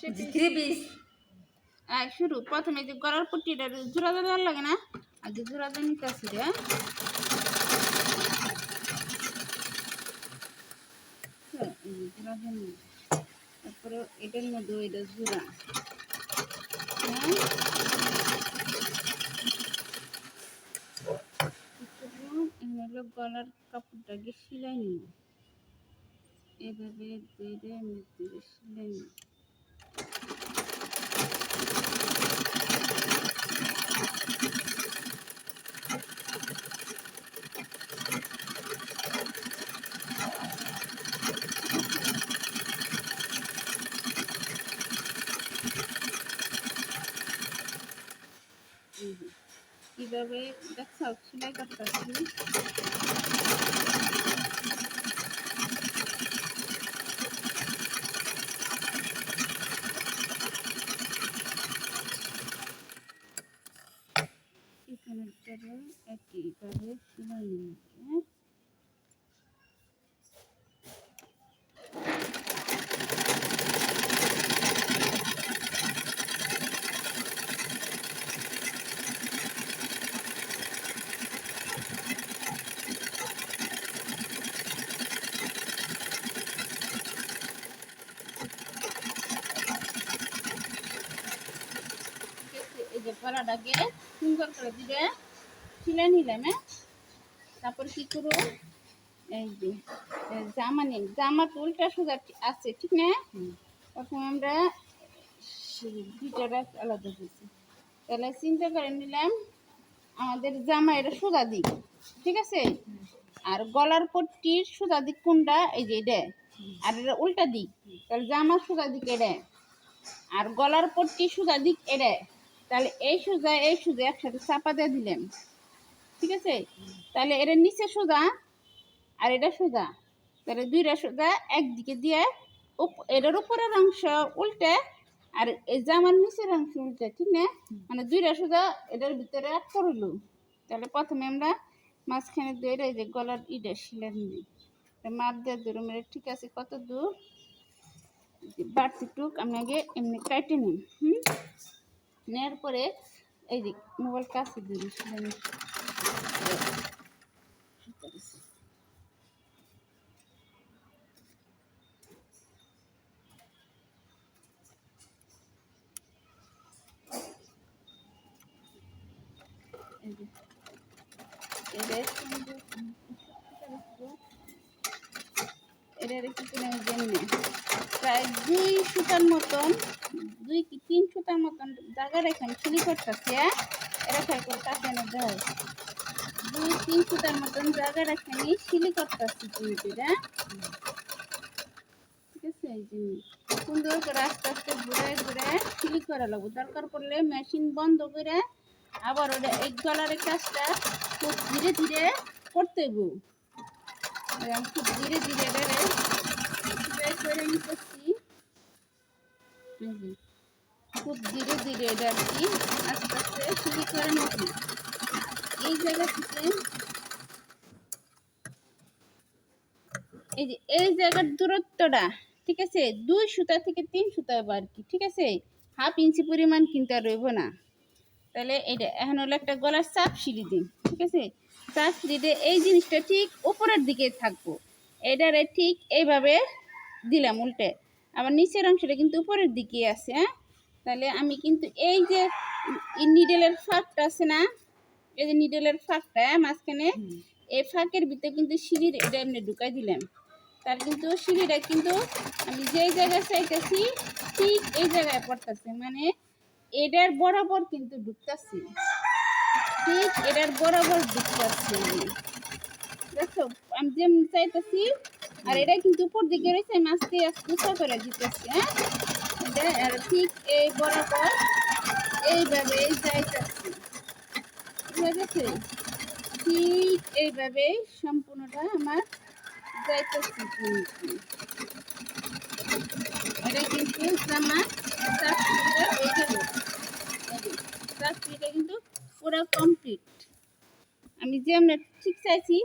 Three piece শুরু প্রথমে যে গলার পট্টিটা জোড়া দেওয়ার লাগে না, আগে জোড়া দিয়ে নিতে আসি রে। জোড়া দিয়ে নিই, তারপরে এটার মধ্যে এটা জোড়া, হলো গলার কাপড়টাকে সেলাই নিব, এভাবে সেলাই নিব। কিভাবে দেখছো সেলাই করতেছি, এখানে একইভাবে সেলাই নিয়ে এই যে গলাটাকে সুন্দর করে দিবে সেলাই নিলাম। তারপর কি করবো, এই যে জামা নিন, জামা উল্টা সোজা আছে ঠিক না, তখন আমরা দুইটা আলাদা করছি। তাহলে চিন্তা করে নিলাম আমাদের জামা এটা সোজা দিক, ঠিক আছে, আর গলার পট্টির সোজা দিক কোনটা, এই যে এটা, আর এটা উল্টা দিক, তাহলে জামা সোজা দিক এটা, আর গলার পট্টি সোজা দিক এটা, তাহলে এই সোজা একসাথে চাপা দিয়ে দিলাম, ঠিক আছে। তাহলে এটা নিচে সোজা আর এটা সোজা, তাহলে দুইটা সোজা একদিকে দিয়ে এটার উপরের অংশ উল্টে আর এই জামার নিচের অংশ উল্টে, ঠিক না, মানে দুইটা সোজা এটার ভিতরে আট করলো। তাহলে প্রথমে আমরা মাঝখানে দিয়ে এই যে গলার ইটা সেলাই নিই, মাপ দিয়ে ধরুন ঠিক আছে কত দূর, বাড়তি টুক আমি আগে এমনি কাটে নিই, নেওয়ার পরে এই যে মোবাইল কাছে ধরি সেলাই নিই, প্রায় 2 সুতার মতন 2 কি 3 সুতার মতন জায়গা রেখে আমি সিলি করতেছি, এটা খেয়াল করে তাকে এনে দেয় 2-3 সুতার মতন জায়গা রেখে আমি সিলি করতেছি চিনিটা, ঠিক আছে। এই জিনিস সুন্দর করে আস্তে আস্তে ঘুরে ঘুরে সিলি করা লাগবে, দরকার পড়লে মেশিন বন্ধ করে আবার ওটা এই গলার কাজটা খুব ধীরে ধীরে করতে হইব, খুব ধীরে ধীরে করে নিতেছি, খুব ধীরে ধীরে এটা আর কি আস্তে আস্তে সিলি করে নিচ্ছি। এই জায়গা থেকে এই যে এই জায়গার দূরত্বটা, ঠিক আছে, 2 সুতা থেকে 3 সুতা হবে আর কি, ঠিক আছে, 1/2 ইঞ্চি পরিমাণ কিন্তু আর রইব না। তাহলে এটা এখন হলো একটা গলার চাপ সিলি দিন, ঠিক আছে, চাপ সিলিতে এই জিনিসটা ঠিক উপরের দিকে থাকবো, এটারে ঠিক এইভাবে দিলাম উল্টে, আবার নিচের অংশটা কিন্তু উপরের দিকে আছে, তাহলে আমি কিন্তু এই যে নিডেলের ফাঁকটা আছে না, এই যে নিডেলের ফাঁকটা মাঝখানে, এই ফাঁকের ভিতরে কিন্তু সিঁড়ির এটা এমনি ঢুকাই দিলাম, তার কিন্তু সিঁড়িটা কিন্তু আমি যেই জায়গায় চাইতেছি ঠিক এই জায়গায় পড়তেছে, মানে এটার বরাবর কিন্তু ঢুকতেছি, ঠিক এটার বরাবর ঢুকতেছি, দেখছো আমি যেমন চাইতেছি, আর এটা কিন্তু উপর দিকে রয়েছে মাছকে উঁচা করে দিতেছি, এটা আর ঠিক এই বরাবর এইভাবে যাইতেছি, ঠিক আছে, ঠিক এইভাবে সম্পূর্ণটা আমার যাইতেছি, এটা কিন্তু আমার চাকরিটা কিন্তু পুরো কমপ্লিট, আমি যে আমরা ঠিক চাইছি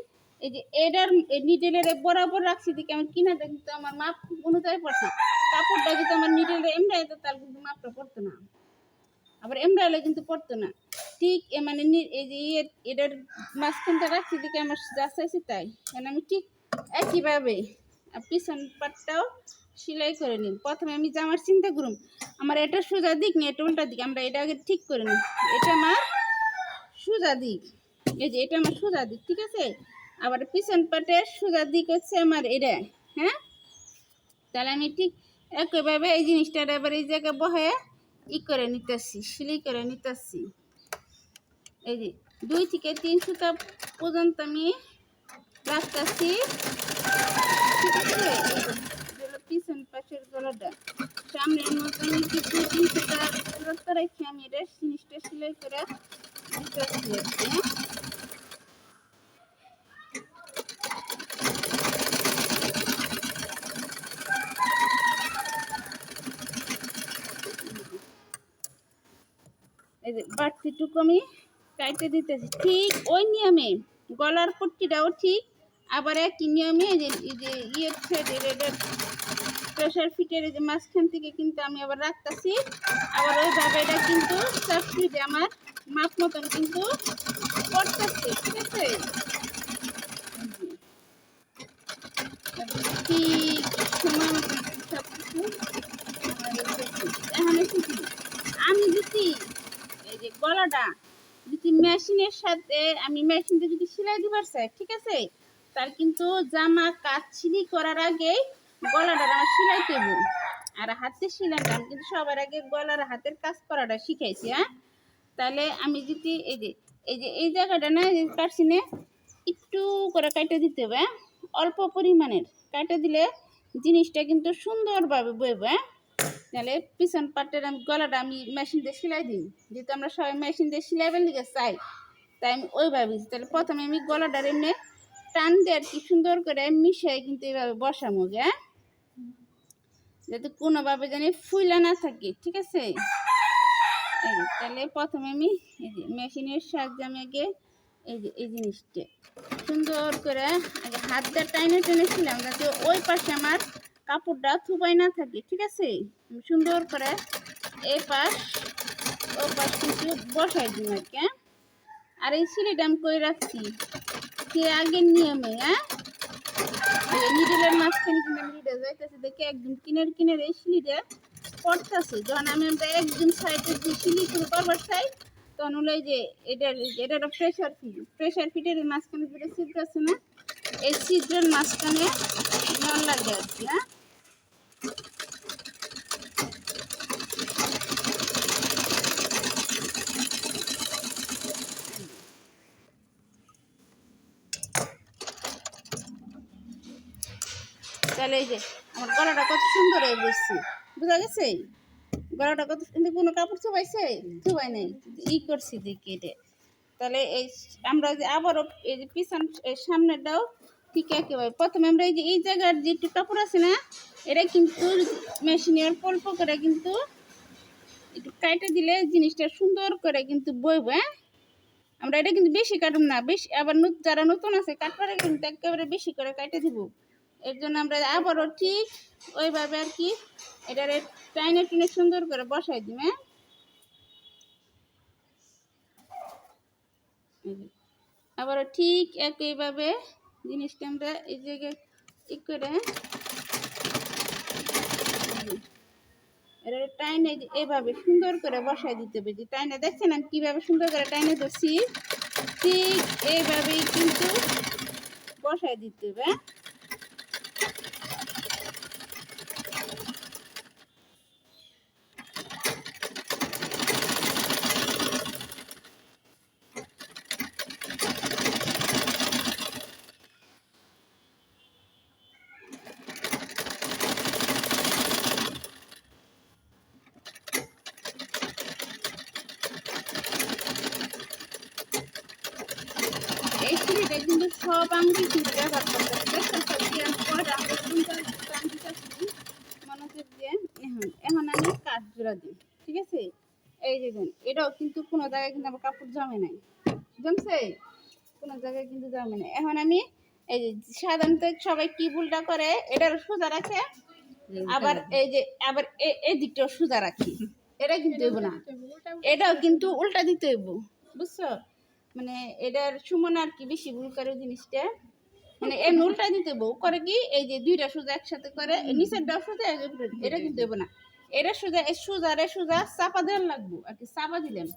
এই যে এটার নিডেলের বরাবর রাখছি দিকে আমার কিনাটা কিন্তু আমার মাপ অনুযায়ী পড়ছে। কাপড়টা কিন্তু আমার নিডেলের এমরাই তো তার কিন্তু মাপটা পড়তো না, আবার এমব্রয়ডারি কিন্তু পড়তো না ঠিক মানে এই যে এটার মাঝখানটা রাখছি দিকে আমার যা চাইছি তাই, মানে আমি ঠিক একইভাবে পিছন পাটটাও সেলাই করে নিই। প্রথমে আমি জামার চিন্তা করুম আমার এটা সোজা দিক না এটা উল্টা দিক, আমরা এটা আগে ঠিক করে নিই। এটা আমার সোজা দিক, এই যে এটা আমার সোজা দিক, ঠিক আছে। আবার পিছন পাটের সোজা দিক হচ্ছে আমার এটা, হ্যাঁ। তাহলে আমি ঠিক একইভাবে এই জিনিসটা এবার এই জায়গায় বহে করে নিতেছি, সেলাই করে নিতেছি। এই যে 2 থেকে 3 সুতা পর্যন্ত আমি রাখতেছি, ঠিক আছে। পিছন পাশের গলাটা সামনের মতো আমি কিছু 3 সুতা দূরত্ব রেখে আমি এটা জিনিসটা সেলাই করে নিতেছি আর কি। এই যে বাড়তিটুকু আমি কাটে দিতেছি ঠিক ওই নিয়মে, গলার পট্টিটাও ঠিক আবার একই নিয়মে এই যে ইয়ের সাইডের এটার প্রেশার ফিটের এই যে মাঝখান থেকে কিন্তু আমি আবার রাখতেছি, আবার ওইভাবে এটা কিন্তু সাবস্ক্রিপে আমার মাপ মতন কিন্তু করতেছি, ঠিক আছে। ঠিক সময় মতন সব কিছু এখানে শিখি আমি দিচ্ছি। এই যে গলাটা যদি মেশিনের সাথে আমি মেশিনটা যদি সেলাই দিবার চাই, ঠিক আছে, তার কিন্তু জামা কাজ সিলাই করার আগে গলাটা আমার সেলাই দেবো। আর হাতের সেলাইটা আমি কিন্তু সবার আগে গলার হাতের কাজ করাটা শিখাইছি, হ্যাঁ। তাহলে আমি যদি এই জায়গাটা না কাটছি না একটু করে কাটে দিতে হবে, হ্যাঁ, অল্প পরিমাণের কাটে দিলে জিনিসটা কিন্তু সুন্দরভাবে বইবে, হ্যাঁ। তাহলে পিছন পাটের আমি গলাটা আমি মেশিন দিয়ে সেলাই দিই, যেহেতু আমরা সবাই মেশিন দিয়ে সেলাইবার লিগে চাই, তাই আমি ওইভাবে। তাহলে প্রথমে আমি গলাটার এমনি টান দিয়ে আর কি সুন্দর করে মিশাই কিন্তু এইভাবে বসামো, হ্যাঁ, যাতে কোনোভাবে জানি ফুলে না থাকে, ঠিক আছে। এই তাহলে প্রথমে আমি এই যে মেশিনের সাহায্যে আমি আগে এই জিনিসটা সুন্দর করে আগে হাত দিয়ে টাইনে টেনেছিলাম যাতে ওই পাশে আমার কাপড়টা থুপাই না থাকে, ঠিক আছে। আমি সুন্দর করে এই পাশ ও পাশ কিন্তু বসাই দিই আর কি, হ্যাঁ। আর এই সিলিটা আমি করে রাখছি সে আগের নিয়মে, হ্যাঁ। নিডেলের মাঝখানে কিন্তু আমি নিডেল যাইতেছে দেখে একদম কিনের এই সিলিটা পড়তেছে, যখন আমি আমরা একদম সাইডে যে সিলি করে করবার চাই তখন হলো যে এটা প্রেশার ফিটের মাঝখানে যেটা ছিদ্র আছে না, এই ছিদ্রের মাঝখানে নল লাগে আর কি, হ্যাঁ। তাহলে এই যে আমার গলাটা কত সুন্দর হয়ে বসছে, বোঝা গেছে। গলাটা কত কিন্তু কোনো কাপড় চুবাইছে চুবাই নেই, করছি দেখি এটা। তাহলে এই আমরা যে আবারও এই যে পিছন সামনেটাও ঠিক একেবারে প্রথমে আমরা এই জায়গার যে একটু কাপড় আছে না এটা কিন্তু মেশিনের অল্প করে কিন্তু একটু কাটে দিলে জিনিসটা সুন্দর করে কিন্তু বইবে, হ্যাঁ। আমরা এটা কিন্তু বেশি কাটুম না, বেশি আবার যারা নতুন আছে কাটপারে কিন্তু একেবারে বেশি করে কাটে দিব। এর জন্য আমরা আবারও ঠিক ওইভাবে আর কি এটার টাইনে টেনে সুন্দর করে বসাই দিই, হ্যাঁ। আবারও ঠিক একইভাবে জিনিসটা আমরা এই জায়গায় করে এটা টাইনে এইভাবে সুন্দর করে বসাই দিতে হবে। যে টাইনে দেখছেন আমি কীভাবে সুন্দর করে টাইনে ধরছি, ঠিক এইভাবেই কিন্তু বসাই দিতে হবে। এই সিঁড়িটা কিন্তু সব আংটি কিন্তু ব্যবহার করতে মনোযোগ দিয়ে এখন আমি কাজ জোড়া দিই, ঠিক আছে। এই যে দেন এটাও কিন্তু কোনো জায়গায় কিন্তু আমার কাপড় জমে নাই, জমছে কোনো জায়গায় কিন্তু জমে নাই। এখন আমি এই যে সাধারণত সবাই কি ভুলটা করে, এটার সোজা রাখে, আবার এই যে আবার এই দিকটাও সোজা রাখি। এটা কিন্তু হইব না, এটাও কিন্তু উল্টা দিতে হইব, বুঝছো? মানে এটার সুমন আর কি বেশি ভুল করে জিনিসটা, মানে এর উল্টা দিতে হইব। করে কি এই যে দুইটা সোজা একসাথে করে নিচের ডাও সোজা, এটা কিন্তু হইব না, এটা সোজা, এই সোজারে সোজা চাপা দেওয়ার লাগবো আর কি। চাপা দিলাম,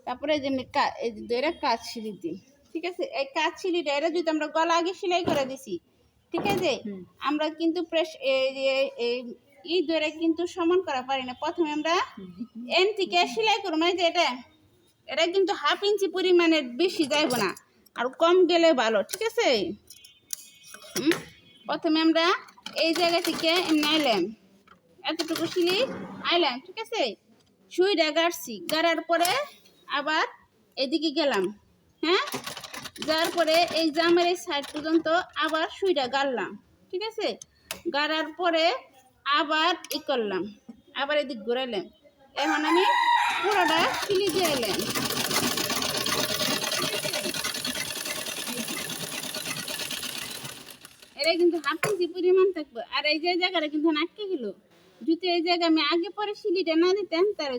তারপরে যেমনি এই যে ধরে কাজ সিঁড়ি দিই, ঠিক আছে? এই কাজ সিঁড়িটা এটা যদি আমরা গলা আগে সেলাই করে দিছি, ঠিক আছে, আমরা কিন্তু প্রেস এই ধরে কিন্তু সমান করা পারি না। প্রথমে আমরা এন থেকে সেলাই করবো, মানে যে এটা কিন্তু 1/2 ইঞ্চি পরিমাণের বেশি যাইব না, আর কম গেলে ভালো, ঠিক আছে? প্রথমে আমরা এই জায়গা থেকে নাইলাম, এতটুকু সিলি আইলাম, ঠিক আছে? সুইটা গাড়ছি, গাড়ার পরে আবার এদিকে গেলাম, হ্যাঁ, যার পরে এই জামের এই সাইড পর্যন্ত আবার সুইটা গাড়লাম, ঠিক আছে? গাড়ার পরে আবার ই করলাম, আবার এদিক ঘুরাইলাম। এখন আমি পুরোটা সিলি দিয়ে এলাম। এটা কিন্তু 1/2 ইঞ্চি পরিমাণ থাকবে, আর এই যে জায়গাটা কিন্তু আটকে গেল। যদি এই জায়গায় আমি আগে পরে সিলিটা না দিতাম, তাহলে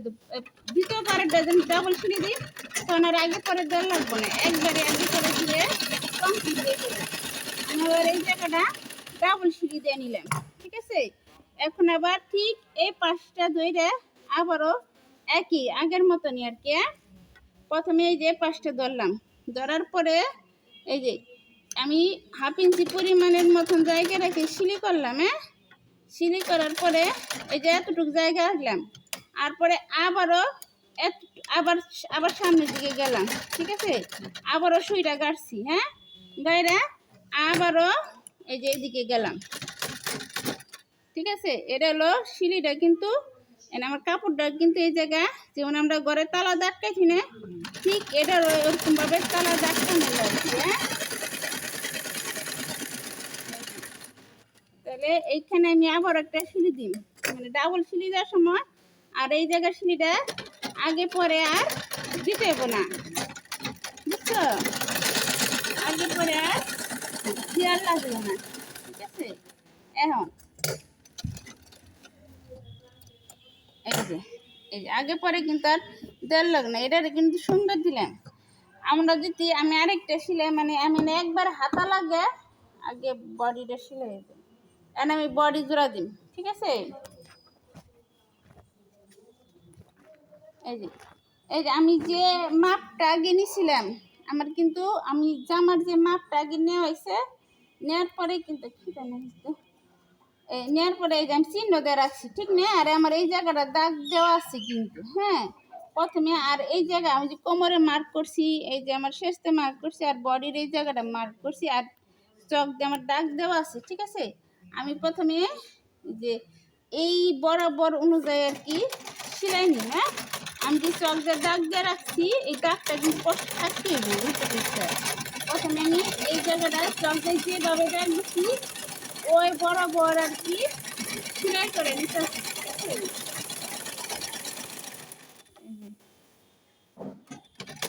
দ্বিতীয় পারেরটা যদি ডাবল সিলি দিই, তখন আর আগে পরে দেওয়া লাগবে না, একবারে আগে পরে দিয়ে কমপ্লিট দিয়ে দেবো। আমি আবার এই জায়গাটা ডাবল সিলি দিয়ে নিলাম, ঠিক আছে? এখন আবার ঠিক এই পাশটা ধরে আবারও একই আগের মতনই আর কি। প্রথমে এই যে পাশটা ধরলাম, ধরার পরে এই যে আমি 1/2 ইঞ্চি পরিমাণের মতন জায়গা রেখে সিলি করলাম, হ্যাঁ। সিলি করার পরে এই যে এতটুকু জায়গা রাখলাম, আর পরে আবারও আবার আবার সামনের দিকে গেলাম, ঠিক আছে? আবারও সুইটা গাড়ছি, হ্যাঁ, গাইরা আবারও এই যে এদিকে গেলাম, ঠিক আছে? এটা হলো সিলিটা, কিন্তু আমার কাপড়টা কিন্তু এই জায়গা যেমন আমরা ঘরে তালা দাঁড়কাইছি না, ঠিক এটার ওরকম ভাবে তালা দাঁড়কানো লাগছে, হ্যাঁ। তাহলে এইখানে আমি আবার একটা সিলি দিই, মানে ডাবল সিলি দেওয়ার সময়, আর এই জায়গার সিলিটা আগে পরে আর দিতে হবে না, বুঝছো? আগে পরে আর দেওয়ার লাগবে না, ঠিক আছে? এখন এই যে আগে পরে কিন্তু আর দেওয়ার লাগে না, এটা কিন্তু সুন্দর দিলাম। আমরা যদি আমি আরেকটা সিলাই, মানে আমি একবার হাতা লাগে আগে বডিটা সিলাই দিই, এখন আমি বডি জোড়া দিই, ঠিক আছে? এই যে আমি যে মাপটা আগে নিয়েছিলাম, আমার কিন্তু আমি জামার যে মাপটা আগে নেওয়া হয়েছে, নেওয়ার পরে কিন্তু নেওয়ার পরে এই যে আমি চিহ্ন দিয়ে রাখছি, ঠিক না? আর আমার এই জায়গাটা দাগ দেওয়া আছে কিন্তু, হ্যাঁ, প্রথমে। আর এই জায়গা আমি যে কোমরে মার্ক করছি, এই যে আমার শেষতে মার্ক করছি, আর বডির এই জায়গাটা মার্ক করছি, আর চক দিয়ে আমার দাগ দেওয়া আছে, ঠিক আছে? আমি প্রথমে যে এই বরাবর অনুযায়ী আর কি সেলাই নিই, হ্যাঁ। আমি যে চক দিয়ে দাগ দিয়ে রাখছি, এই দাগটা কিন্তু কষ্ট থাকতেই বুঝতে পারছি। প্রথমে আমি এই জায়গাটা চক দিয়ে যেভাবে দাগ দিচ্ছি ওই বরাবর আর কি সেলাই করে নিতে,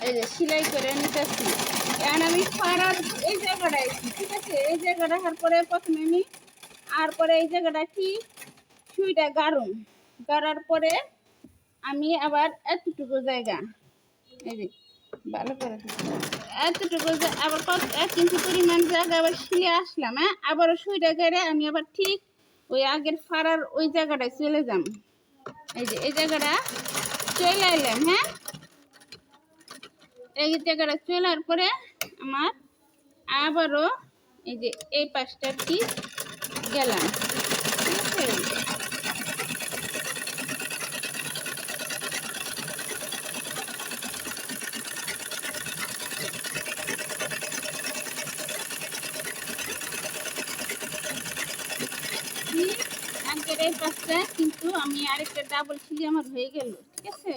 এই যে সেলাই করে নিতেছি। এখন আমি ফাড়ার এই জায়গাটা আইছি, ঠিক আছে? এই জায়গাটা রাখার পরে প্রথমে আমি আর পরে এই জায়গাটা ঠিক সুইটা গাড়ার পরে আমি আবার এতটুকু জায়গা, এই যে ভালো করে এতটুকু আবার 1 ইঞ্চি পরিমাণ জায়গা আবার শিলে আসলাম, হ্যাঁ। আবারও সুইটা গেড়ে আমি আবার ঠিক ওই আগের ফাড়ার ওই জায়গাটায় চলে যাম, এই যে এই জায়গাটা চলে এলাম, হ্যাঁ। এই জায়গাটা চলার পরে আমার আবারও এই যে এই পাশটা ঠিক গেলাম, ঠিক আছে? আগের এই পাশটা কিন্তু আমি আরেকটা ডাবল সিলি আমার হয়ে গেল, ঠিক আছে?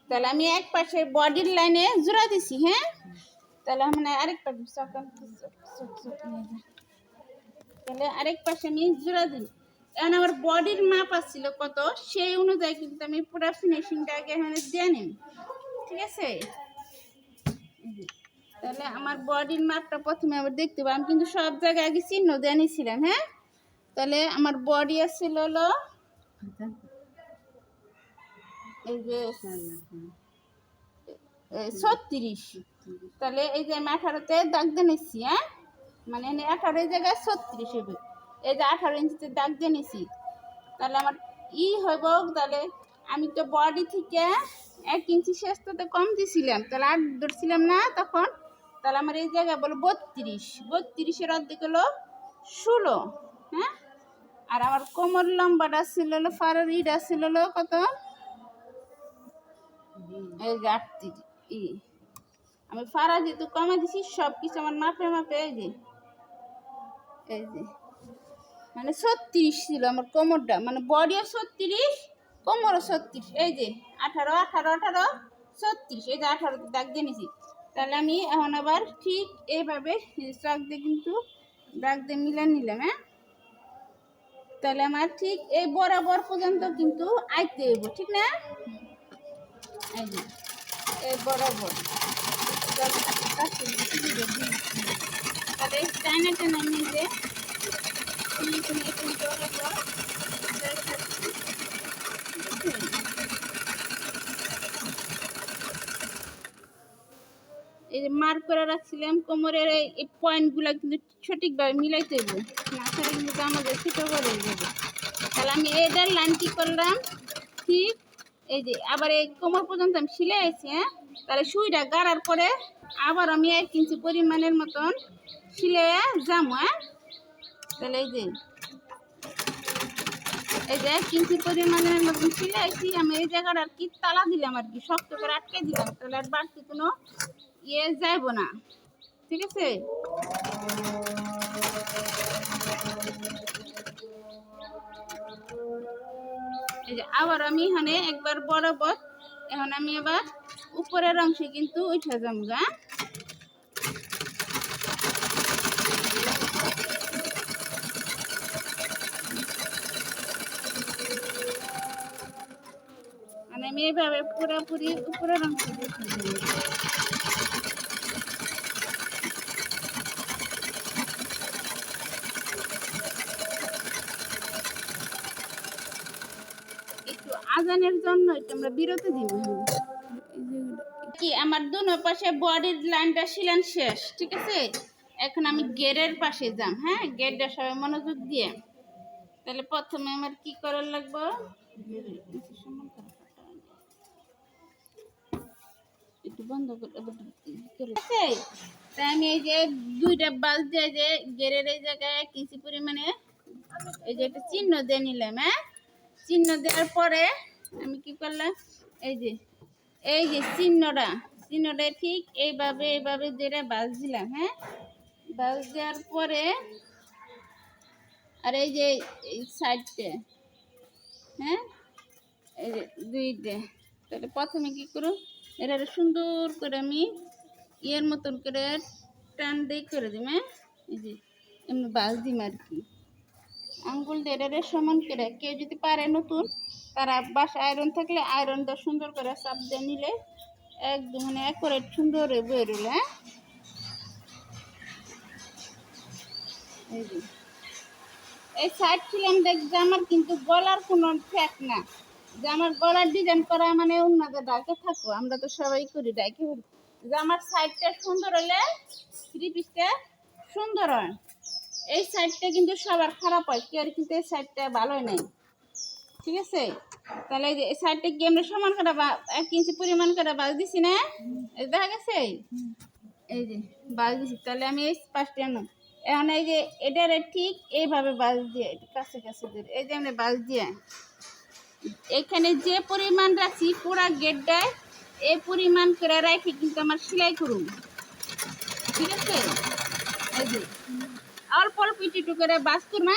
তাহলে আমি এক পাশে বডির লাইনে জোড়া দিছি, হ্যাঁ। তাহলে মানে আরেক পাশে তাহলে আরেক পাশে আমি জোড়া দিই। এখন আমার বডির মাপ আসছিল কত, সেই অনুযায়ী কিন্তু আমি পুরো ফিনিশিংটা আগে এখানে দিয়ে নিই। ঠিক আছে, তাহলে আমার বডির মাপটা প্রথমে আবার দেখতে পাবো। আমি কিন্তু সব জায়গায় আগে চিহ্ন দিয়ে নিয়েছিলাম। হ্যাঁ, তাহলে আমার বডি আসছিল হলো এই যে 36। তাহলে এই যে আমি 18তে দাগ দিয়ে নিচ্ছি। হ্যাঁ, মানে 18 জায়গায় 36 হবে। এই যে 18 ইঞ্চিতে দাগ দিয়ে নিছি। তাহলে আমার হইব, তাহলে আমি তো বডি থেকে 1 ইঞ্চি শেষটাতে কম দিছিলাম, তাহলে 8 ধরছিলাম না তখন। তাহলে আমার এই জায়গায় বলো 32, অর্ধেক হলো 16। হ্যাঁ, আর আমার কোমর লম্বাটা ছিল হলো ফারার ইটা ছিল হলো কত, এই যে 38। আমি ফারা যেহেতু কমে দিছি, সব কিছু আমার মাপে মাপে এই যে মানে 36 ছিল আমার কোমরটা, মানে বডিও 36, কোমরও 36। এই যে 18 18 18 36, এই যে 18 দাগ দিয়ে নিছি। তাহলে আমি এখন আবার ঠিক এইভাবে চাক দিয়ে কিন্তু দাগ দিয়ে মিলে নিলাম। হ্যাঁ, তাহলে আমার ঠিক এই বরাবর পর্যন্ত কিন্তু আইতে হইব, ঠিক না? এই যে এই বরাবর তাহলে টাইনা টানা নিলে এই যে মার্ক করে রাখছিলাম কোমরের এই পয়েন্টগুলো কিন্তু সঠিকভাবে মিলাইতে হইব, না ছাড়া কিন্তু আমাদের ছোটো করে যাবে। তাহলে আমি এটার লাইন কি করলাম, ঠিক এই যে আবার এই কোমর পর্যন্ত আমি সিলাই আছি। হ্যাঁ, তাহলে সুইটা গাড়ার পরে আবার আমি 1 ইঞ্চি পরিমাণের মতন সিলাইয়া যাবো। হ্যাঁ, তাহলে এই যে 1 ইঞ্চি পরিমাণের মতন সিলাইছি আমি। এই জায়গাটা আর কি তালা দিলাম, আর কি শক্ত করে আটকে দিলাম, তাহলে আর বাড়তি কোনো যাইব না। ঠিক আছে, এই যে আবার আমি এখানে একবার বরাবর, এখন আমি আবার উপরের অংশে কিন্তু উঠে যাবো গা। মানে আমি এইভাবে পুরোপুরি উপরের অংশে উঠে যাবো। একটু আজানের জন্য একটু আমরা বিরতি দিব কি। আমার দুনো পাশে বডির লাইনটা সিলান শেষ। ঠিক আছে, এখন আমি গেরের পাশে যাম। হ্যাঁ, গেরটা সবাই মনোযোগ দিয়ে। তাহলে প্রথমে আমার কি করার লাগবে, একটু বন্ধ করে তাই আমি এই যে 2টা বাস দিয়ে যে গেরের এই জায়গায় 1 ইঞ্চি পরিমাণে এই যে একটা চিহ্ন দিয়ে নিলাম। হ্যাঁ, চিহ্ন দেওয়ার পরে আমি কি করলাম, এই যে চিহ্নটা ঠিক এইভাবে যেটা বাস দিলাম। হ্যাঁ, বাস দেওয়ার পরে আর এই যে এই সাইডটা, হ্যাঁ, এই যে 2টা। তাহলে প্রথমে কি করো, এটা সুন্দর করে আমি মতন করে টান দিয়ে করে দিই। হ্যাঁ, এই যে এমনি বাস দিম আর কি, আঙ্গুল দিয়ে এটা সমান করে। কেউ যদি পারে নতুন, তারা বাসা আয়রন থাকলে আয়রনটা সুন্দর করে চাপ দিয়ে নিলে একদম মানে একবারে সুন্দর বয়ে রইল। হ্যাঁ, এই সাইড ছিলাম দেখ জামার কিন্তু গলার কোনো ফ্যাক না, জামার গলার ডিজাইন করা মানে অন্যদের ডাকে থাকো, আমরা তো সবাই করি ডাকে করি। জামার সাইডটা সুন্দর হলে 3 পিসটা সুন্দর হয়। এই সাইডটা কিন্তু সবার খারাপ হয়, কেউ কিন্তু এই সাইডটা ভালোই নেই। ঠিক আছে, তাহলে এই যে এই সাইডটা কি আমরা সমান করে 1 ইঞ্চি পরিমাণ করে বাজ দিছি না, এই দেখা গেছে, এই যে বাজ দিছি। তাহলে আমি এই পাশটা আনো, এখন এই যে এটার ঠিক এইভাবে বাজ দিয়ে কাছে কাছে দিয়ে এই যে আমরা বাজ দিয়ে এখানে যে পরিমাণ রাখছি পুরা গেটটায় এই পরিমাণ করে রাখি কিন্তু আমার সেলাই করুন। ঠিক আছে, এই যে অল্প অল্প একটু করে বাজ করুন।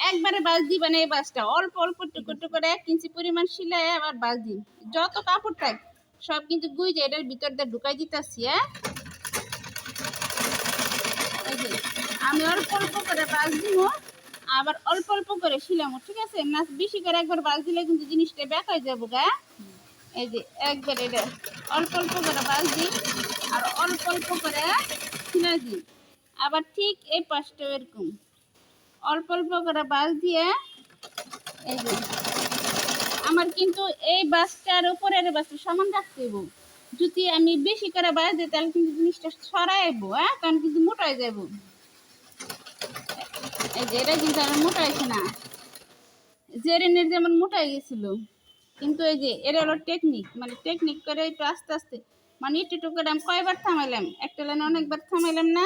একবারে বাজ দিবেন, এই বাজটা অল্প অল্প টুকু করে 1 ইঞ্চি পরিমাণ সিলাই আবার বাজ দিন। যত কাপড় থাক সব কিন্তু গুইজে এটার ভিতর দিয়ে ঢুকাই দিতেছি। হ্যাঁ, এই যে আমি অল্প অল্প করে বাজ দিব, আবার অল্প অল্প করে শিলামো, ঠিক আছে? না বেশি করে একবার বাজ দিলে কিন্তু জিনিসটা ব্যাক হয়ে যাবো গা। এই যে একবার এটা অল্প অল্প করে বাজ দিই আর অল্প অল্প করে শিলা দিই। আবার ঠিক এই পাশটা এরকম অল্প অল্প করে বাজ দিয়ে এই যে আমার কিন্তু এই বাসটার উপরের বাসটা সমান রাখতে হইব। যদি আমি বেশি করে বাজ দিই তাহলে কিন্তু জিনিসটা ছড়াইবো, হ্যাঁ, কারণ কিন্তু মোটাই যাবো। এই যে এটা কিন্তু আর মোটা হয়েছে না, জেরিনের যেমন মোটা হয়ে গেছিল, কিন্তু এই যে এটা হলো টেকনিক, মানে টেকনিক করে একটু আস্তে আস্তে, মানে একটু একটু করে আমি কয়বার থামাইলাম, একটা লাইনে অনেকবার থামাইলাম না,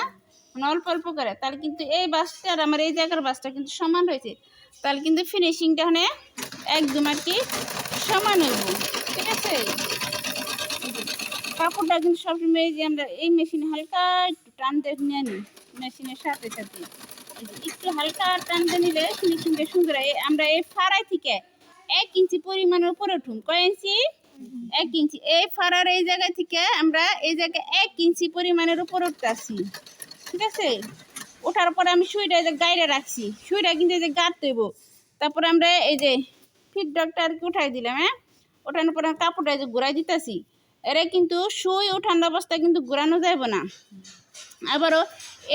মানে অল্প অল্প করে, তাহলে কিন্তু এই বাসটা আর আমার এই জায়গার বাসটা কিন্তু সমান হয়েছে। তাহলে কিন্তু ফিনিশিংটা মানে একদম আর কি সমান হইব, ঠিক আছে? কাপড়টা কিন্তু সবসময় এই যে আমরা এই মেশিনে হালকা একটু টানতে নিয়ে নিই, মেশিনের সাথে সাথে একটু হালকা টানতে নিলে ফিনিশিংটা সুন্দর হয়। আমরা এই ফাড়াই থেকে 1 ইঞ্চি পরিমাণের উপরে উঠুন, কয় ইঞ্চি? 1 ইঞ্চি। এই ফাড়ার এই জায়গা থেকে আমরা এই জায়গায় 1 ইঞ্চি পরিমাণের উপরে উঠতেছি, ঠিক আছে? ওঠার পরে আমি সুইটা এই যে গাইডে রাখছি, সুইটা কিন্তু এই যে গাঁট দেবো। তারপরে আমরা এই যে ফিট ডগটা আর কি উঠাই দিলাম, হ্যাঁ, ওঠানোর পরে কাপড়টা এই যে ঘুরাই দিতেছি। এরা কিন্তু সুই উঠানো অবস্থায় কিন্তু ঘুরানো যাবে না। আবারও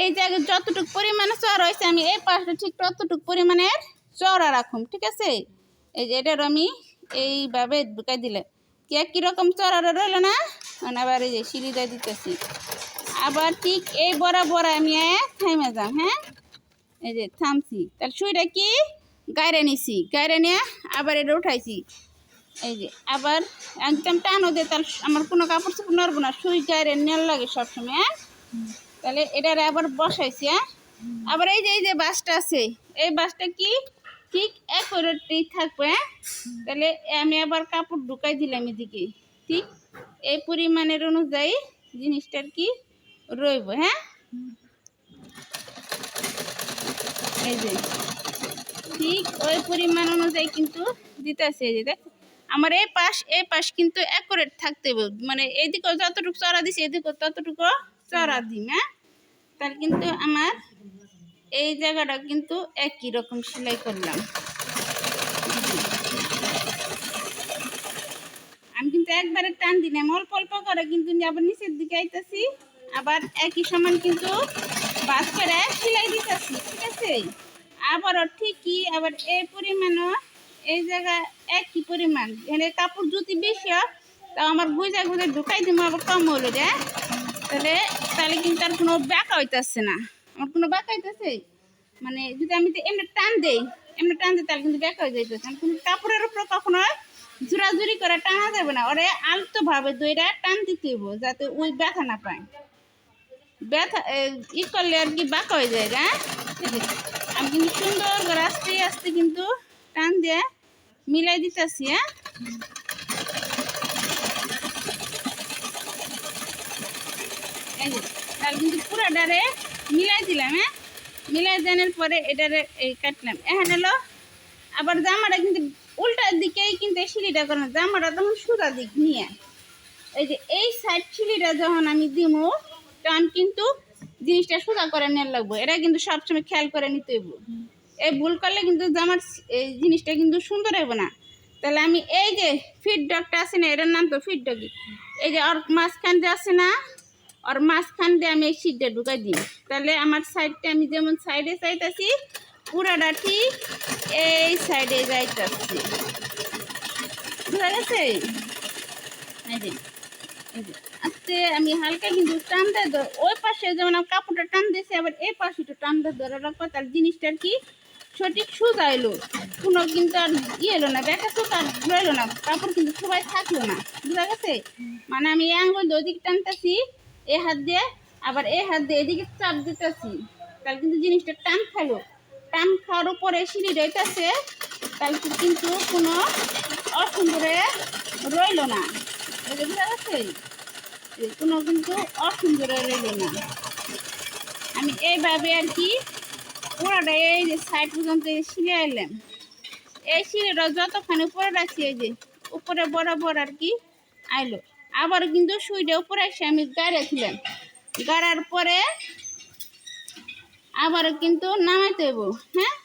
এই জায়গায় যতটুকু পরিমাণে চড়া হয়েছে আমি এই পাশটা ঠিক ততটুকু পরিমাণের চড়া রাখুন, ঠিক আছে? এই যে এটার আমি এইভাবে ঢুকাই দিলে কি একই রকম চড়াটা রইল না, আবার এই যে সিঁড়ি দিয়ে দিতেছি। আবার ঠিক এই বরাবর আমি থামে যাম, হ্যাঁ, এই যে থামছি, তাহলে সুইটা কি গাইরে নিছি, গাইরে নিয়ে আবার এটা উঠাইছি। এই যে আবার একদম টানো দিয়ে তাহলে আমার কোনো কাপড় চোপড় নড়বো না, সুই গাইরে নেওয়ার লাগে সবসময়, হ্যাঁ। তাহলে এটারে আবার বসাইছি, হ্যাঁ। আবার এই যে বাসটা আছে, এই বাসটা কি ঠিক একই থাকবে, হ্যাঁ। তাহলে আমি আবার কাপড় ঢুকাই দিলাম এদিকে, ঠিক এই পরিমাণের অনুযায়ী জিনিসটার কি রইব, হ্যাঁ। এই যে ঠিক ওই পরিমাণ অনুযায়ী কিন্তু দিতেছে। এই যে দেখ আমার এই পাশ কিন্তু অ্যাকুরেট থাকতে হবে, মানে এদিকে যতটুকু চড়া দিছি এদিকে ততটুকু চড়া দিই, হ্যাঁ। তাহলে কিন্তু আমার এই জায়গাটা কিন্তু একই রকম সেলাই করলাম। আমি কিন্তু একবারে টান দিলাম, অল্প অল্প করে কিন্তু আবার নিচের দিকে আইতেছি, আবার একই সমান কিন্তু বাস করে সেলাই দিতেছি, ঠিক আছে? আবারও ঠিকই আবার এই পরিমাণও এই জায়গা একই পরিমাণ, এখানে কাপড় যদি বেশি হয় তাও আমার গুঁজা গুঁজে ঢুকাই দিব, আবার কম হলো রে, তাহলে তাহলে কিন্তু আর কোনো বাঁকা হইতেছে না, আমার কোনো বাঁকা হইতেছে, মানে যদি আমি এমনি টান দিই তাহলে কিন্তু বাঁকা হয়ে যাইতেছে। কোনো কাপড়ের উপর কখনো জোরাজুরি করে টানা যাবে না, ওরে আলতো ভাবে দইটা টান দিতে হইব যাতে ওই ব্যথা না পায়, ব্যথা করলে আর কি বাঁকা হয়ে যায়, হ্যাঁ। আমি কিন্তু সুন্দর করে আস্তে আস্তে কিন্তু টান দিয়ে মিলাই দিতেছি, হ্যাঁ। এই যে তাহলে কিন্তু পুরাটারে মিলাই দিলাম, হ্যাঁ। মিলাই দেওয়ার পরে এটারে এই কাটলাম, এখন এলো আবার জামাটা কিন্তু উল্টার দিকেই কিন্তু এই সিঁড়িটা করানো, জামাটা তখন সোজা দিক নিয়ে এই যে এই সাইড সিঁড়িটা যখন আমি দিব তখন কিন্তু জিনিসটা সোজা করে নেওয়ার লাগবো, এটা কিন্তু সবসময় খেয়াল করে নিতে হইব। এই ভুল করলে কিন্তু জামার এই জিনিসটা কিন্তু সুন্দর হবে না। তাহলে আমি এই যে ফিট ডগটা আছে না, এটার নাম তো ফিট ডগই, এই যে ওর মাঝখান দিয়ে আছে না, ওর মাঝখান দিয়ে আমি এই সিটটা ঢুকাই দিই, তাহলে আমার সাইডটা আমি যেমন সাইডে চাইতেছি পুরাটা ঠিক এই সাইডে যাইতেছি, বুঝা গেছে? এই যে আস্তে আমি হালকা কিন্তু টান দিয়ে ওই পাশে যেমন কাপড়টা টান দিয়েছি, আবার এই পাশে একটু টান দিয়ে ধরে রাখবো, তার জিনিসটার কি সঠিক সোজা এলো, কোনো কিন্তু আর এলো না, দেখা সোজা আর রইলো না, কাপড় কিন্তু সবাই থাকলো না, বুঝা গেছে? মানে আমি এই আঙ্গুল দিয়ে ওদিকে টানতেছি এই হাত দিয়ে, আবার এই হাত দিয়ে এদিকে চাপ দিতেছি, তাহলে কিন্তু জিনিসটা টান খালো, টান খাওয়ার উপরে সিঁড়ি রইতেছে, তাহলে কিন্তু কোনো অসুন্দরে রইল না, বুঝা গেছে? কোনো কিন্তু অসুন্দর রইল না। আমি এইভাবে আর কি পুরোটা এই যে সাইড পর্যন্ত সিঁড়ে এলাম, এই সিঁড়িটা যতখানি উপরে রাখছি এই যে উপরে বরাবর আর কি আইলো, আবার কিন্তু সুইটা উপরে এসে আমি গাড়িয়েছিলাম, গাড়ার পরে আবারও কিন্তু নামাইতে হইব। হ্যাঁ,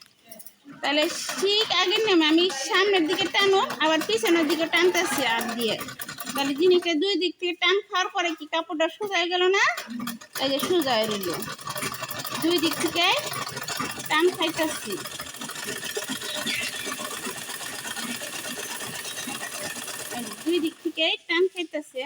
তাহলে ঠিক আগের নেমে আমি সামনের দিকে টানো, আবার পিছনের দিকে টানতেছি আর দিয়ে, তাহলে জিনিসটা দুই দিক থেকে টান খাওয়ার পরে কি কাপড়টা সোজা গেল না? এই যে সোজা রইল, দুই দিক থেকে টান খাইতেছি। দুই দিক থেকে টান খাইতেছে।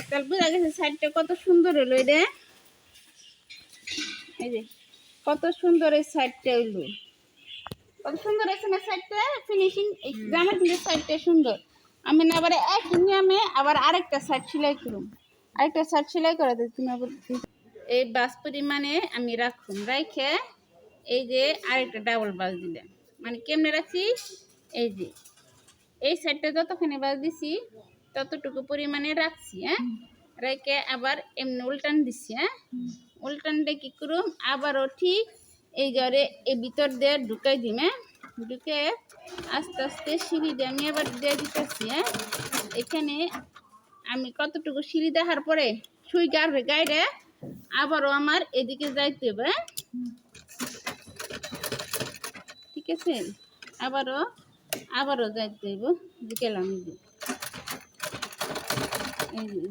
তাহলে বোঝা গেছে সাইডটা কত সুন্দর হলো। এটা এই যে কত সুন্দর এই সাইডটা হইলো, কত সুন্দর আছে না সাইডটা ফিনিশিং। এই জামার কিন্তু সাইডটা সুন্দর। আমি না আবার এক নিয়মে আবার আরেকটা সাইড সেলাই করুম, আরেকটা সাইড সেলাই করে দিই। তুমি আবার এই বাস পরিমাণে আমি রাখুন, রাইখে এই যে আরেকটা ডাবল বাস দিলাম। মানে কেমনে রাখছি, এই যে এই সাইডটা যতখানি বাস দিছি ততটুকু পরিমাণে রাখছি। হ্যাঁ, রেখে আবার এমনি উল্টান দিচ্ছি। হ্যাঁ, উল্টান দিয়ে কী করুম, আবারও ঠিক এই জ্বরে এই ভিতর দিয়ে ঢুকাই দিম। হ্যাঁ, ঢুকে আস্তে আস্তে সিঁড়ি দিয়ে আমি আবার দিয়ে দিতেছি। হ্যাঁ, এখানে আমি কতটুকু সিঁড়ি দেখার পরে সুই গাড়বে গাইডে আবারও আমার এদিকে যাইতে হবে। ঠিক আছে, আবারও যাইতে হইব। গেলাম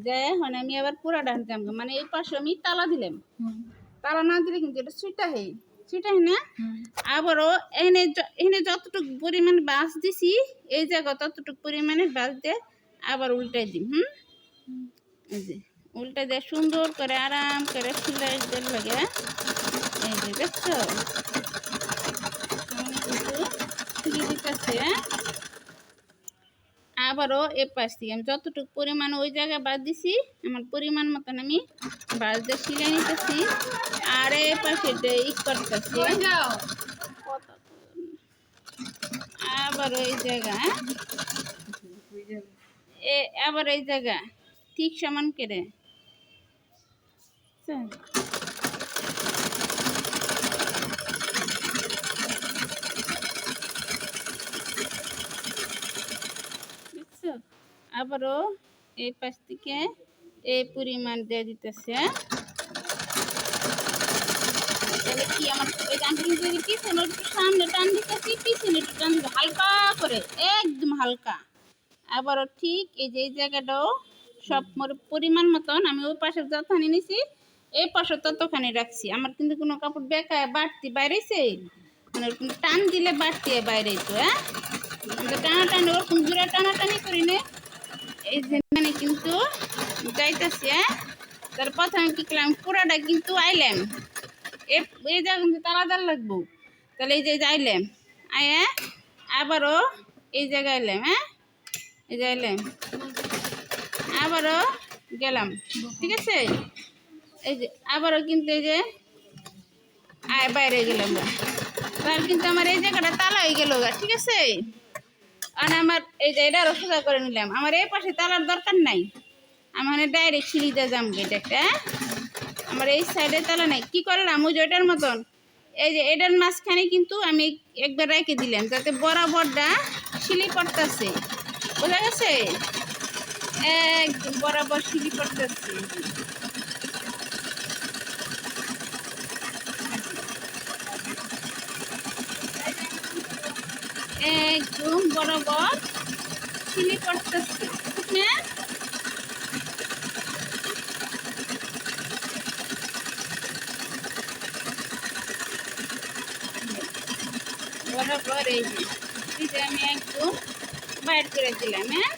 যাই, মানে আমি আবার পুরা ডান যাম, মানে এই পাশে আমি তালা দিলাম। তালা না দিলে কিন্তু এটা ছুটাই না। আবারও এনে এনে যতটুকু পরিমাণ বাস দিছি এই জায়গা ততটুকু পরিমাণে বাস দিয়ে আবার উল্টাই দিম। এই যে উল্টা দিয়ে সুন্দর করে আরাম করে সিলাই দিতে লাগে। এই যে দেখছো দিতেছে। আবারও এ পাশ থেকে আমি যতটুকু পরিমাণ ওই জায়গায় বাদ দিছি আমার পরিমাণ মতন আমি বাস দিয়ে সিলাই নিতেছি, আর এ পাশে ই করতেছি। আবার ওই জায়গা আবার এই জায়গা ঠিক সমান করে আবারও এই পাশ থেকে এই পরিমাণ দিয়ে দিতেছে। তাহলে কি আমার ওই গানটা কিন্তু পিছনে একটু সামনে টান দিতেছি, পিছনে একটু টান দিতে হালকা করে, একদম হালকা। আবারও ঠিক এই যে এই জায়গাটাও সব পরিমাণ মতন আমি ওই পাশে যতখানি নিছি এই পাশে ততখানি রাখছি। আমার কিন্তু কোনো কাপড় বেকা বাড়তি বাইরেছে, মানে টান দিলে বাড়তি বাইরে তো। হ্যাঁ, টানাটানি ওরকম জোরে টানাটানি করি নে, এই যে মানে কিন্তু যাইতেছি। হ্যাঁ, তার প্রথমে কি করলাম, পুরাটা কিন্তু আইলাম এই জায়গা কিন্তু তালাদার লাগবো। তাহলে এই যে যাইলাম আয়, আবারও এই জায়গায় এলাম। হ্যাঁ, এই যে এলাম আবারও গেলাম। ঠিক আছে, এই যে আবারও কিন্তু এই যে আয় বাইরে গেলাম, তাহলে কিন্তু আমার এই জায়গাটা তালা হয়ে গেল। ঠিক আছে, আর আমার এই যে এটা সোজা করে নিলাম, আমার এই পাশে তালার দরকার নাই, আমার ডাইরেক্ট সিঁড়ি দিয়ে যাম এটা একটা। আমার এই সাইডে তালা নাই, কি করলাম ওই যে এটার মতন এই যে এটার মাঝখানে কিন্তু আমি একবার রেখে দিলাম যাতে বরাবরটা সিলি পড়তেছে। বোঝা গেছে, একদম বরাবর সিলি পড়তেছে। একদম বরাবর সিলি পড়তেছে। হ্যাঁ, বরাবর এই যে আমি একদম বাইর করে দিলাম। হ্যাঁ,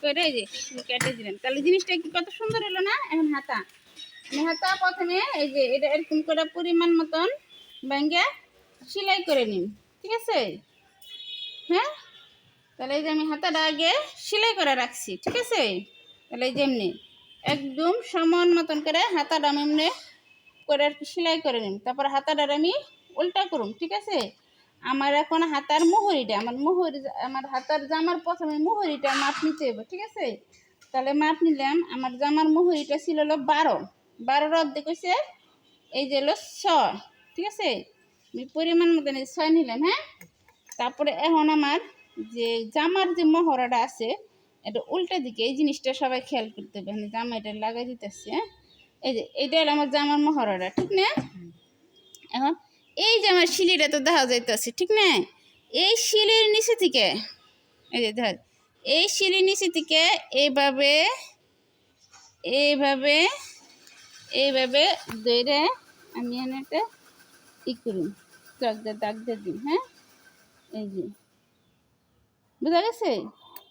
করে এই যে কেটে দিলাম। তাহলে জিনিসটা কি কত সুন্দর হলো না। এখন হাতা, আমি হাতা প্রথমে এই যে এটা এরকম করে পরিমাণ মতন ব্যাঙ্গে সেলাই করে নিন। ঠিক আছে, হ্যাঁ, তাহলে এই যে আমি হাতাটা আগে সেলাই করে রাখছি। ঠিক আছে, তাহলে এই যে এমনি একদম সমান মতন করে হাতাটা আমি এমনি করে আর কি সেলাই করে নিন। তারপর হাতাটার আমি উল্টা করুন। ঠিক আছে, আমার এখন হাতার মুহুরিটা আমার হাতার জামার প্রথমে মুহুরিটা মাপ নিতে হবে। ঠিক আছে, তাহলে মাপ নিলাম, আমার জামার মুহুরিটা ছিল হলো 12। 12-এর অর্ধেক হয়েছে এই যে হলো 6, ঠিক আছে। আমি পরিমাণ মতো 6 নিলাম, হ্যাঁ। তারপরে এখন আমার যে জামার যে মহড়াটা আছে এটা উল্টা দিকে, এই জিনিসটা সবাই খেয়াল করতে হবে। আমি জামা এটা লাগাই দিতেছি, হ্যাঁ। এই যে এটা হলো আমার জামার মহড়াটা, ঠিক না। এখন এই যে আমার শিলিটা তো দেখা যাইতেছে, ঠিক না। এই শিলির নিচে থেকে এই যে ধর, এই শিলির নিচে থেকে এইভাবে এইভাবে এইভাবে ধরে আমি একটা ই করুন, দাগ দিয়ে দিই, হ্যাঁ। এই যে বোঝা গেছে,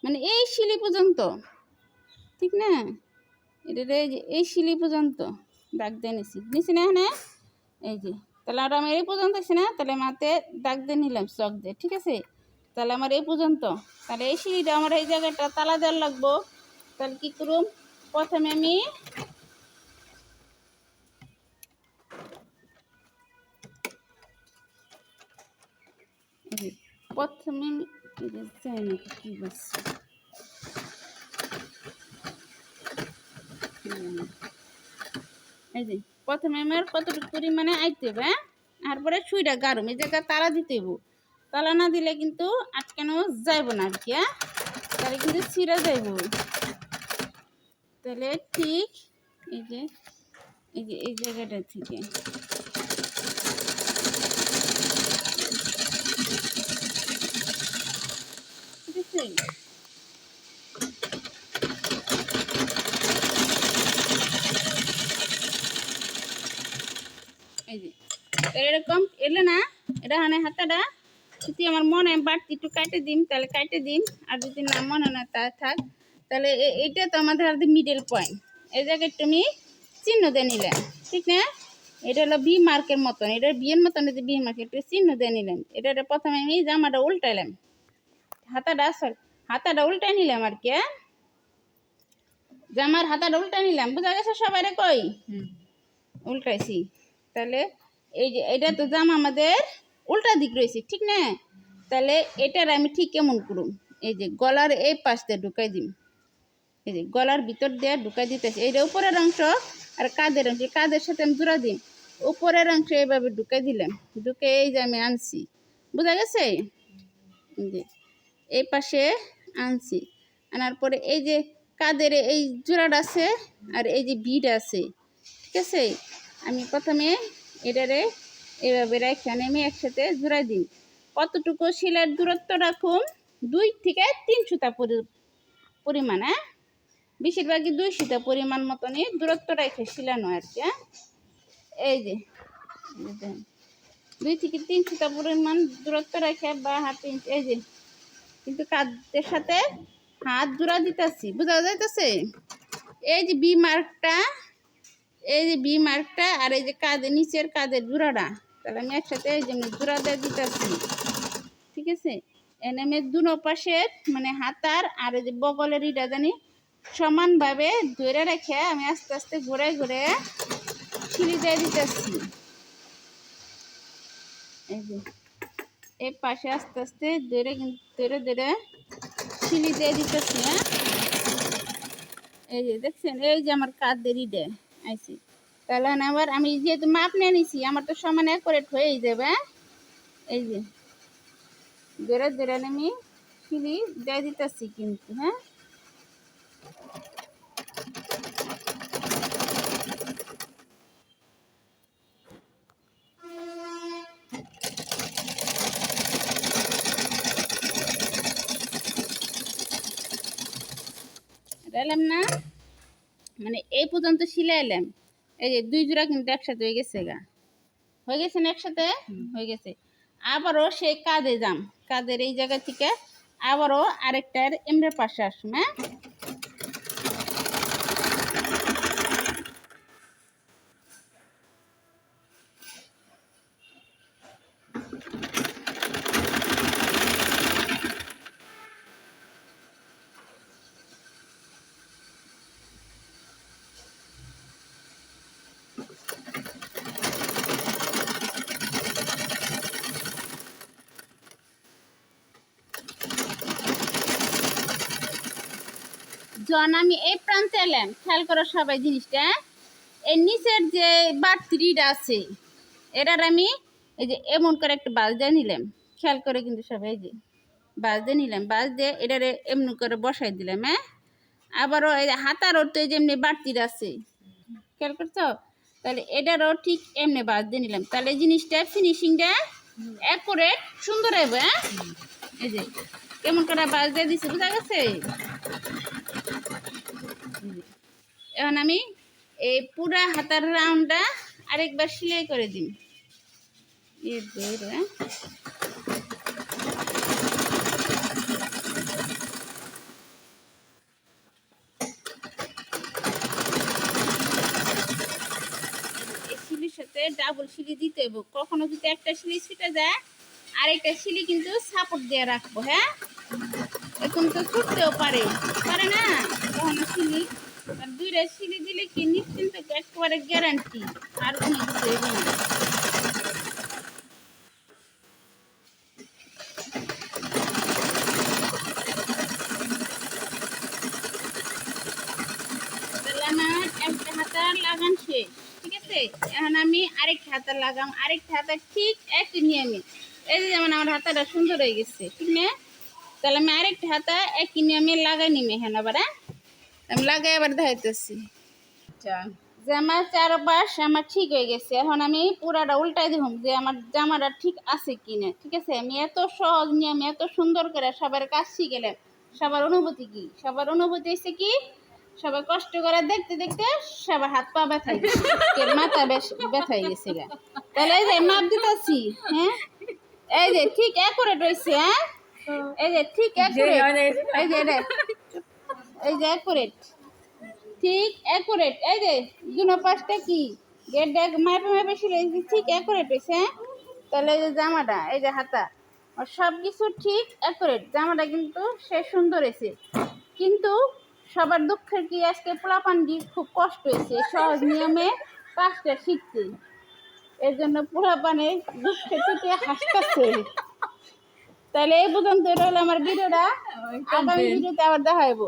মানে এই শিলি পর্যন্ত, ঠিক না। এটা এই যে এই শিলি পর্যন্ত দাগ দিয়ে নিছি না, হ্যাঁ। এই যে তাহলে আর আমার এই পর্যন্ত আছে না, তাহলে মাতে দাগ দিয়ে নিলাম চক দিয়ে, ঠিক আছে। তাহলে আমার এই পর্যন্ত, তাহলে এই সিঁড়িটা আমার এই জায়গাটা তালা দেওয়ার লাগবো। তাহলে কী করুম, প্রথমে আমি প্রথমে কি বলছি, এই যে প্রথমে আমার কতটুকু পরিমাণে আইতে হবে, হ্যাঁ। তারপরে সুইটা গারুম, এই জায়গায় তালা দিতে হইব। তালা না দিলে কিন্তু আটকানো যাইব না আর কি, হ্যাঁ। তাহলে কিন্তু ছিঁড়া যাইব। তাহলে ঠিক এই যে এই জায়গাটা থেকে ঠিক আছে। এই যে এরকম এলে না, এটা মানে হাতাটা যদি আমার মনে বাড়তি একটু কাটে দিম তাহলে কাটে দিম, আর যদি না মনে না তা থাক। তাহলে এইটা তো আমাদের হাতে মিডল পয়েন্ট, এই জায়গায় তুমি চিহ্ন দিয়ে নিলাম, ঠিক না। এটা হলো বি মার্কের মতন, এটা বিয়ের মতন, যে বি মার্ক একটু চিহ্ন দিয়ে নিলাম। এটা প্রথমে আমি জামাটা উল্টাইলাম, হাতাটা উল্টাই নিলাম আর কি, হ্যাঁ। জামার হাতাটা উল্টাই নিলাম, বোঝা গেছে সবাই কই উল্টাইছি। তাহলে এই যে এটা তো জামা আমাদের উল্টা দিক রয়েছে, ঠিক না। তাহলে এটার আমি ঠিক কেমন করুম, এই যে গলার এই পাশ দিয়ে ঢুকাই দিম, এই যে গলার ভিতর দিয়ে ঢুকাই দিতেছি। এইটা উপরের অংশ আর কাঁধের অংশ, কাঁধের সাথে আমি জোড়া দিই, উপরের অংশ এইভাবে ঢুকাই দিলাম, ঢুকে এই যে আমি আনছি, বোঝা গেছে। যে এই পাশে আনছি, আনার পরে এই যে কাঁধের এই জোড়াটা আছে আর এই যে ভিড় আছে, ঠিক আছে। আমি প্রথমে এটারে এইভাবে রেখে আমি একসাথে জোড়াই দিই। কতটুকু শিলার দূরত্ব রাখুন, 2 থেকে 3 সুতা পরিমাণ, হ্যাঁ। বেশিরভাগই 2 সুতা পরিমাণ মতনই দূরত্ব রেখে শিলানো আর কি, হ্যাঁ। এই যে 2 থেকে 3 সুতা পরিমাণ দূরত্ব রেখে বা হাত ইঞ্চি, এই যে কিন্তু কাঁধের সাথে হাত জোড়া দিতেছি, বোঝা যাইতেছে। এই যে বি মার্কটা, এই যে বি মার্কটা আর এই যে কাঁধের নিচের কাঁধের জোড়াটা, তাহলে আমি একসাথে এই জন্য জোড়া দিয়ে দিতেছি, ঠিক আছে। এনে আমি দুনো পাশের মানে হাতার আর এই যে বগলের ইটা জানি সমানভাবে ধরে রেখে আমি আস্তে আস্তে ঘুরে ঘুরে ছিঁড়ি দিয়ে দিতেছি। এই যে এই পাশে আস্তে আস্তে ধরে ধরে ধরে ছিঁড়ি দিয়ে দিতেছি, হ্যাঁ। এই যে দেখছেন, এই যে আমার কাঁধের ইটে আইছি। তাহলে আবার আমি যেহেতু মাপ নিয়ে নিছি, আমার তো সমান অ্যাকুরেট হয়েই যাবে, হ্যাঁ। এই যে ধরে ধরে আমি ছিঁড়ি দিয়ে দিতেছি কিন্তু, হ্যাঁ। এলাম না, মানে এই পর্যন্ত সিলাই এলাম। এই যে 2 জোড়া কিন্তু একসাথে হয়ে গেছে হয়ে গেছে না, একসাথে হয়ে গেছে। আবারও সেই কাঁধে যাম, কাঁধের এই জায়গা থেকে আবারও আরেকটার এমরে পাশে আসুন, হ্যাঁ। যখন আমি এই প্রান্তে এলাম, খেয়াল করো সবাই জিনিসটা, এর নিচের যে বাড়তিটা আছে এটার আমি এই যে এমন করে একটা বাস দিয়ে নিলাম, খেয়াল করে কিন্তু সবাই, এই যে বাস দিয়ে নিলাম, বাস দিয়ে এটারে এমনি করে বসাই দিলাম। হ্যাঁ, আবারও এই হাতারও তো এই যে এমনি বাড়তির আছে, খেয়াল করছো? তাহলে এটারও ঠিক এমনি বাস দিয়ে নিলাম, তাহলে জিনিসটা ফিনিশিংটা অ্যাকুরেট সুন্দর হবে। হ্যাঁ, এই যে কেমন করে বাস দিয়ে দিচ্ছে, বোঝা গেছে? এখন আমি এই পুরা হাতার রাউন্ডটা আরেকবার সেলাই করে দিন। হ্যাঁ, সিলির সাথে ডাবল সিলি দিতে হবে, কখনো যদি একটা সিলি ছুটে যায় আরেকটা সিলি কিন্তু সাপোর্ট দিয়ে রাখবো। হ্যাঁ, এখন তো ছুটতেও পারে পারে না কখনো সিলি, আর দুইটা সিলি দিলে কি নিশ্চিন্ত একেবারে গ্যারান্টি, আর কোনো কিছু হবে না। আমার একটা হাতার লাগান শেষ, ঠিক আছে? এখন আমি আরেকটা হাতার লাগাম, আরেকটা হাতা ঠিক একই নিয়মে, এই যে যেমন আমার হাতাটা সুন্দর হয়ে গেছে, ঠিক না? তাহলে আমি আরেকটা হাতা একই নিয়মে লাগাই নিমি। এখন আবার আমি লাগাই আবার দেখাইতেছি যে আমার চারপাশ আমার ঠিক হয়ে গেছে। এখন আমি পুরাটা উল্টাই দিলাম যে আমার জামাটা ঠিক আছে কিনা, ঠিক আছে? আমি এত সহজ নিয়মে এত সুন্দর করে সবার কাজ শিখেলাম। সবার অনুভূতি কি? সবার অনুভূতি হচ্ছে কি, সবাই কষ্ট করে দেখতে দেখতে সবার হাত পা ব্যথাই গেছে, মাথা ব্যথাই গেছে গা। তাহলে এই যে মাপ দিতেছি, হ্যাঁ, এই যে ঠিক অ্যাকুরেট হয়েছে। হ্যাঁ, এই যে ঠিক অ্যাকুরেট, এই যে এই যে অ্যাকুরেট, ঠিক অ্যাকুরেট, এই যে দুনো পাশটা কি গেট ডেক মাপে মাপে সিলাই ঠিক অ্যাকুরেট হয়েছে। হ্যাঁ, তাহলে এই যে জামাটা, এই যে হাতা, আর সব কিছু ঠিক অ্যাকুরেট, জামাটা কিন্তু সে সুন্দর হয়েছে। কিন্তু সবার দুঃখের কি আজকে পোলাপান্ডি খুব কষ্ট হয়েছে সহজ নিয়মে কাজটা শিখতে, এর জন্য পোলাপানে দুঃখে চুটে হাসতেছে। তাহলে এই পর্যন্ত এটা হলো আমার ভিডিওটা, আগামী ভিডিওতে আবার দেখা হইব।